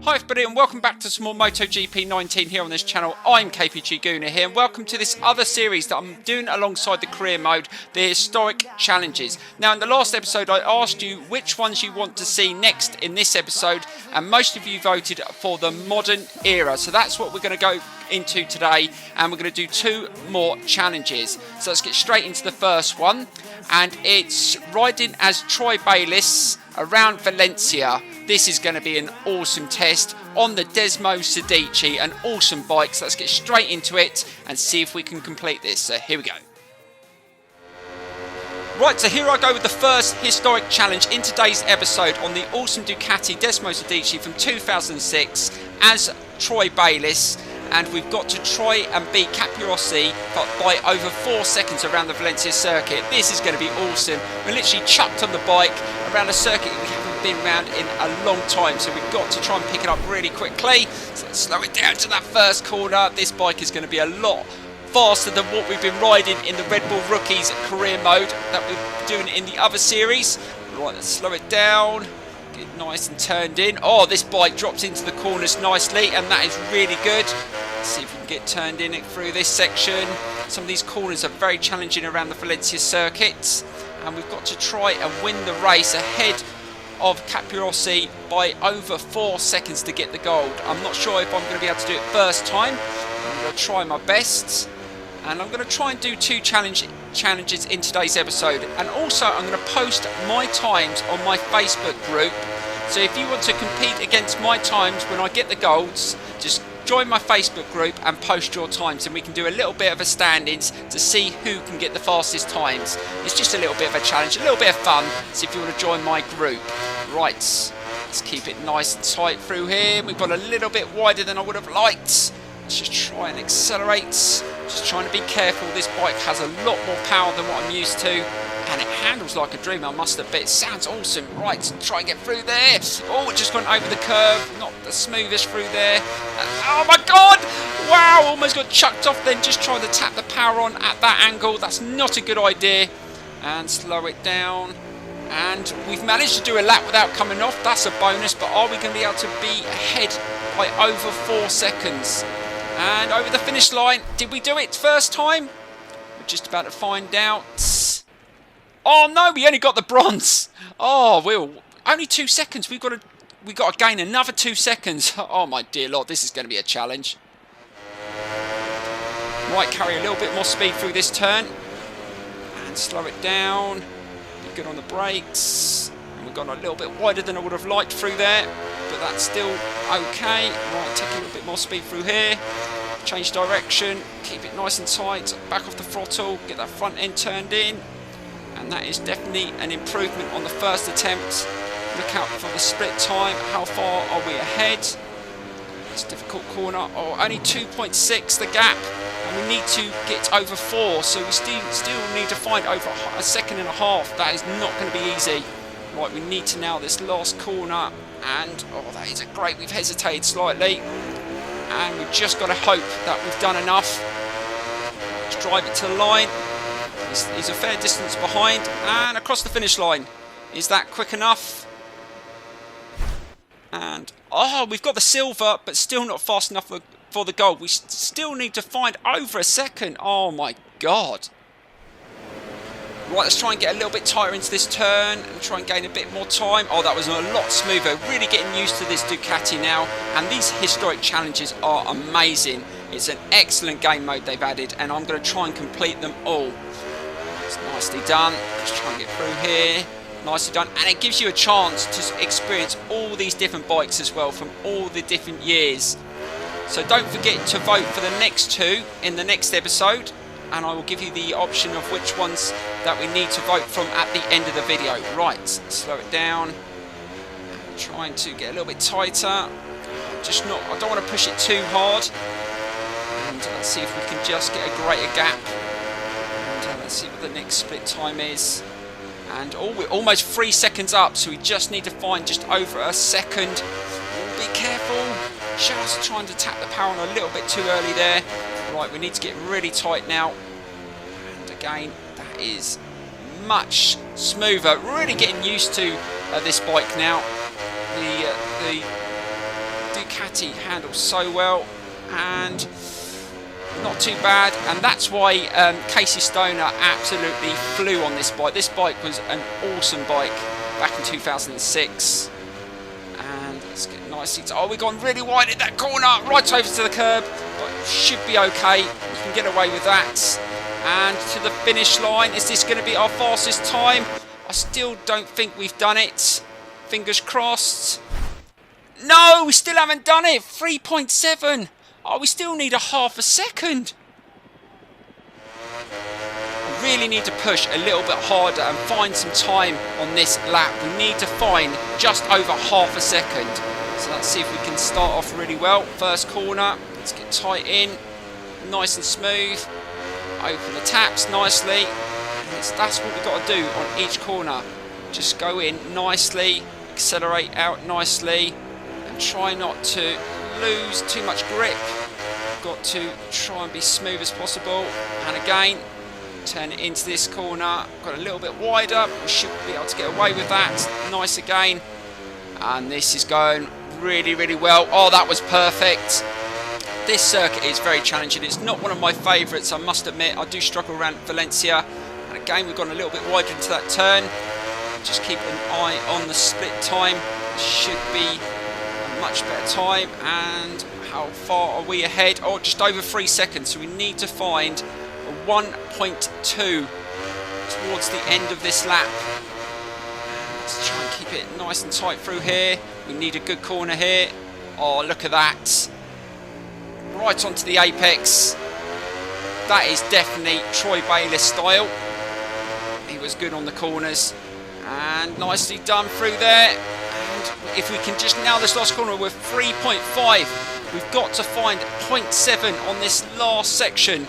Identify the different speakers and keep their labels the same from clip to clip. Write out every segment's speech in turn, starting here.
Speaker 1: Hi everybody and welcome back to some more MotoGP 19 here on this channel. I'm KPG-GOONER here and welcome to this other series that I'm doing alongside the career mode, the historic challenges. Now in the last episode I asked you which ones you want to see next in this episode and most of you voted for the modern era. So that's what we're going to go into today and we're going to do two more challenges. So let's get straight into the first one and it's riding as Troy Bayliss around Valencia. This is going to be an awesome test on the Desmo Sedici, an awesome bike. So let's get straight into it and see if we can complete this. So here we go. Right, so here I go with the first historic challenge in today's episode on the awesome Ducati Desmo Sedici from 2006 as Troy Bayliss. And we've got to try and beat Capirossi by over 4 seconds around the Valencia circuit. This is going to be awesome. We're literally chucked on the bike around a circuit we haven't been around in a long time. So we've got to try and pick it up really quickly. So let's slow it down to that first corner. This bike is going to be a lot faster than what we've been riding in the Red Bull Rookies career mode that we're doing in the other series. Right, let's slow it down. Get nice and turned in. Oh, this bike drops into the corners nicely and that is really good. Let's see if we can get turned in through this section. Some of these corners are very challenging around the Valencia circuits and we've got to try and win the race ahead of Capirossi by over 4 seconds to get the gold. I'm not sure if I'm going to be able to do it first time. I'm going to try my best and I'm going to try and do two challenges in today's episode, and also I'm going to post my times on my Facebook group. So if you want to compete against my times when I get the golds, just join my Facebook group and post your times and we can do a little bit of a stand-ins to see who can get the fastest times. It's just a little bit of a challenge, a little bit of fun. So if you want to join my group. Right, let's keep it nice and tight through here. We've got a little bit wider than I would have liked. Let's just try and accelerate. Just trying to be careful. This bike has a lot more power than what I'm used to. And it handles like a dream, I must admit. It sounds awesome. Right, try and get through there. Oh, it just went over the curve. Not the smoothest through there. Oh my God! Wow, almost got chucked off then just trying to tap the power on at that angle. That's not a good idea. And slow it down. And we've managed to do a lap without coming off. That's a bonus, but are we going to be able to be ahead by over 4 seconds? And over the finish line. Did we do it first time? We're just about to find out. Oh no, we only got the bronze. Oh, Will, only 2 seconds. We've got to gain another 2 seconds. Oh my dear Lord, this is going to be a challenge. Might carry a little bit more speed through this turn and slow it down. Be good on the brakes. And we've gone a little bit wider than I would have liked through there, but that's still okay. Right, take a little bit more speed through here. Change direction. Keep it nice and tight. Back off the throttle. Get that front end turned in. And that is definitely an improvement on the first attempt. Look out for the split time. How far are we ahead? It's a difficult corner. Oh, only 2.6 the gap. And we need to get over 4. So we still need to find over a second and a half. That is not going to be easy. Right, we need to nail this last corner. And, oh, that is a great. We've hesitated slightly. And we've just got to hope that we've done enough. Let's drive it to the line. He's a fair distance behind and across the finish line. Is that quick enough? And oh, we've got the silver, but still not fast enough for the gold. We still need to find over a second. Oh my God. Right, let's try and get a little bit tighter into this turn and try and gain a bit more time. Oh, that was a lot smoother. Really getting used to this Ducati now. And these historic challenges are amazing. It's an excellent game mode they've added and I'm going to try and complete them all. It's nicely done. Let's try and get through here. Nicely done. And it gives you a chance to experience all these different bikes as well from all the different years. So don't forget to vote for the next two in the next episode. And I will give you the option of which ones that we need to vote from at the end of the video. Right, slow it down. I'm trying to get a little bit tighter. I don't want to push it too hard. And let's see if we can just get a greater gap. Let's see what the next split time is. And oh, we're almost 3 seconds up, so we just need to find just over a second. Be careful. Just trying to tap the power on a little bit too early there. Right, we need to get really tight now. And again, that is much smoother. Really getting used to this bike now. The Ducati handles so well, and not too bad. And that's why Casey Stoner absolutely flew on this bike. This bike was an awesome bike back in 2006. And let's get nicely. Oh, we've gone really wide in that corner, right over to the curb. But should be okay. We can get away with that. And to the finish line. Is this going to be our fastest time? I still don't think we've done it. Fingers crossed. No, we still haven't done it. 3.7. Oh, we still need a half a second. I really need to push a little bit harder and find some time on this lap. We need to find just over half a second. So let's see if we can start off really well. First corner. Let's get tight in. Nice and smooth. Open the taps nicely. That's what we've got to do on each corner. Just go in nicely, accelerate out nicely, and try not to lose too much grip. Got to try and be smooth as possible. And again, turn it into this corner. Got a little bit wider. We should be able to get away with that. Nice again. And this is going really, really well. Oh, that was perfect. This circuit is very challenging. It's not one of my favourites, I must admit. I do struggle around Valencia. And again, we've gone a little bit wider into that turn. Just keep an eye on the split time. Should be a much better time. And how far are we ahead? Oh, just over 3 seconds. So we need to find a 1.2 towards the end of this lap. Let's try and keep it nice and tight through here. We need a good corner here. Oh, look at that. Right onto the apex. That is definitely Troy Bayliss style. He was good on the corners. And nicely done through there. And if we can just nail this last corner with 3.5, we've got to find 0.7 on this last section.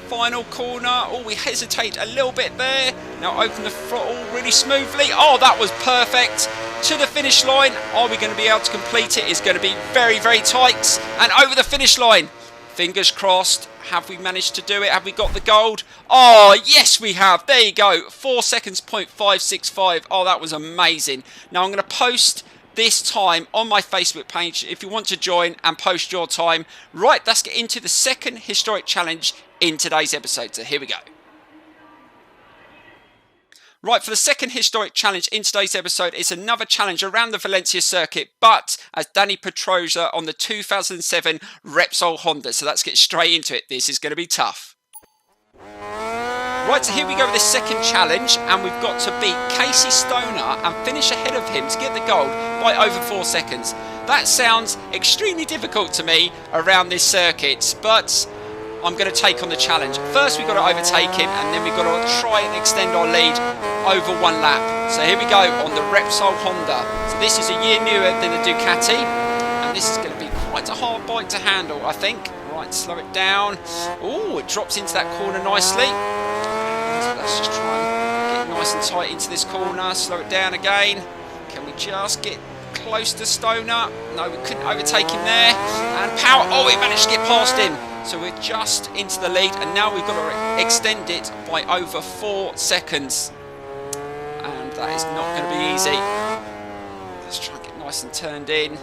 Speaker 1: Final corner. Oh, we hesitate a little bit there. Now open the throttle really smoothly. Oh, that was perfect. To the finish line. Are we going to be able to complete it? It's going to be very, very tight. And over the finish line. Fingers crossed. Have we managed to do it? Have we got the gold? Oh, yes, we have. There you go. 4 seconds, 0.565. Oh, that was amazing. Now, I'm going to post this time on my Facebook page if you want to join and post your time. Right, let's get into the second historic challenge in today's episode. So here we go. Right, for the second historic challenge in today's episode, it's another challenge around the Valencia circuit, but as Danny Petroza on the 2007 Repsol Honda. So let's get straight into it. This is going to be tough. Right, so here we go with the second challenge, and we've got to beat Casey Stoner and finish ahead of him to get the gold by over 4 seconds. That sounds extremely difficult to me around this circuit, but I'm going to take on the challenge. First, we've got to overtake him, and then we've got to try and extend our lead over 1 lap. So here we go on the Repsol Honda. So this is a year newer than the Ducati, and this is going to be quite a hard bike to handle, I think. Right, slow it down. Oh, it drops into that corner nicely. So let's just try and get nice and tight into this corner. Slow it down again. Can we just get close to Stoner? No, we couldn't overtake him there. And power. Oh, we managed to get past him. So we're just into the lead, and now we've got to extend it by over 4 seconds. And that is not going to be easy. Let's try and get nice and turned in.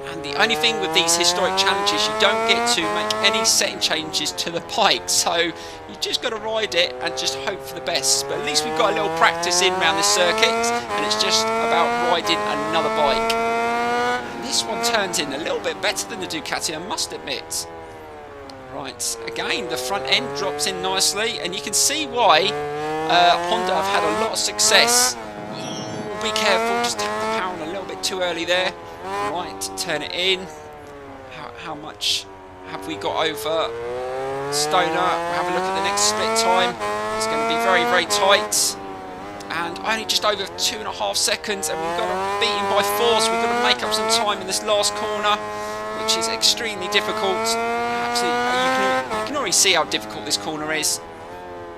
Speaker 1: And the only thing with these historic challenges, you don't get to make any setting changes to the bike. So you just got to ride it and just hope for the best. But at least we've got a little practice in around this circuit, and it's just about riding another bike. And this one turns in a little bit better than the Ducati, I must admit. Right, again, the front end drops in nicely, and you can see why Honda have had a lot of success. Ooh, be careful, just tap the power on a little bit too early there. Right, turn it in. How much have we got over Stoner? We'll have a look at the next split time. It's going to be very, very tight. And only just over 2.5 seconds, and we've got to beat him by 4, so we've got to make up some time in this last corner, which is extremely difficult. You can already see how difficult this corner is.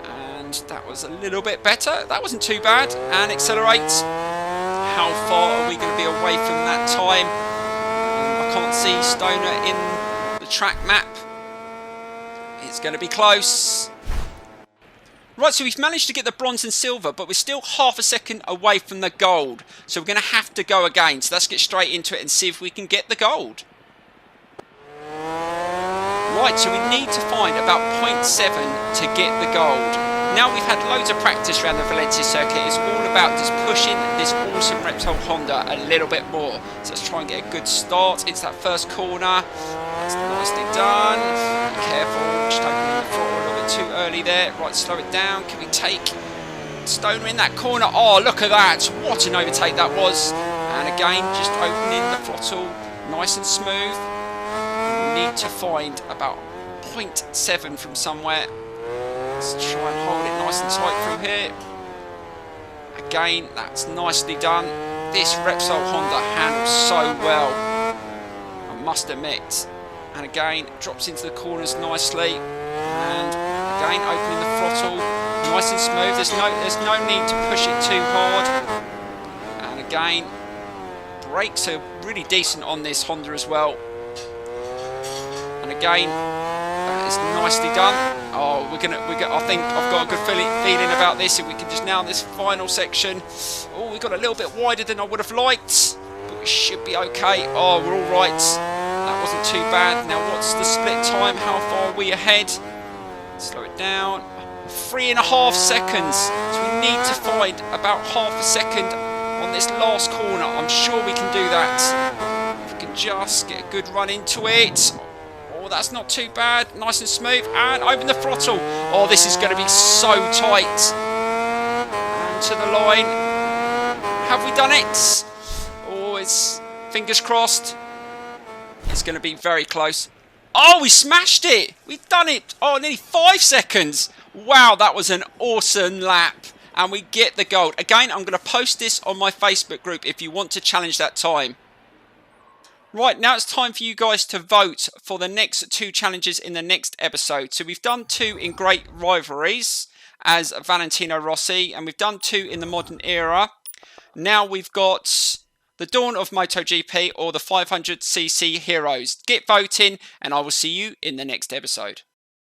Speaker 1: And that was a little bit better. That wasn't too bad. And accelerate. How far are we going to be away from that time? I can't see Stoner in the track map. It's going to be close. Right, so we've managed to get the bronze and silver, but we're still half a second away from the gold. So we're going to have to go again. So let's get straight into it and see if we can get the gold. Right, so we need to find about 0.7 to get the gold. Now we've had loads of practice around the Valencia circuit. It's all about just pushing this awesome Repsol Honda a little bit more. So let's try and get a good start into that first corner. That's nicely done. Be careful, just opening the throttle a little bit too early there. Right, slow it down. Can we take Stoner in that corner? Oh, look at that. What an overtake that was. And again, just opening the throttle nice and smooth. We need to find about 0.7 from somewhere. Let's try and hold it nice and tight through here. Again, that's nicely done. This Repsol Honda handles so well, I must admit. And again, drops into the corners nicely. And again, opening the throttle, nice and smooth. There's no need to push it too hard. And again, brakes are really decent on this Honda as well. And again, that is nicely done. Oh, I think I've got a good feeling about this. If we can just nail this final section. Oh, we got a little bit wider than I would have liked, but we should be okay. Oh, we're all right. That wasn't too bad. Now, what's the split time? How far are we ahead? Slow it down. 3.5 seconds. So we need to find about half a second on this last corner. I'm sure we can do that. If we can just get a good run into it. Oh, that's not too bad. Nice and smooth. And open the throttle. Oh, this is going to be so tight. And to the line. Have we done it? Oh, it's fingers crossed. It's going to be very close. Oh, we smashed it. We've done it. Oh, nearly 5 seconds. Wow, that was an awesome lap. And we get the gold. Again, I'm going to post this on my Facebook group if you want to challenge that time. Right, now it's time for you guys to vote for the next 2 challenges in the next episode. So we've done 2 in Great Rivalries as Valentino Rossi, and we've done 2 in the modern era. Now we've got the Dawn of MotoGP or the 500cc Heroes. Get voting, and I will see you in the next episode.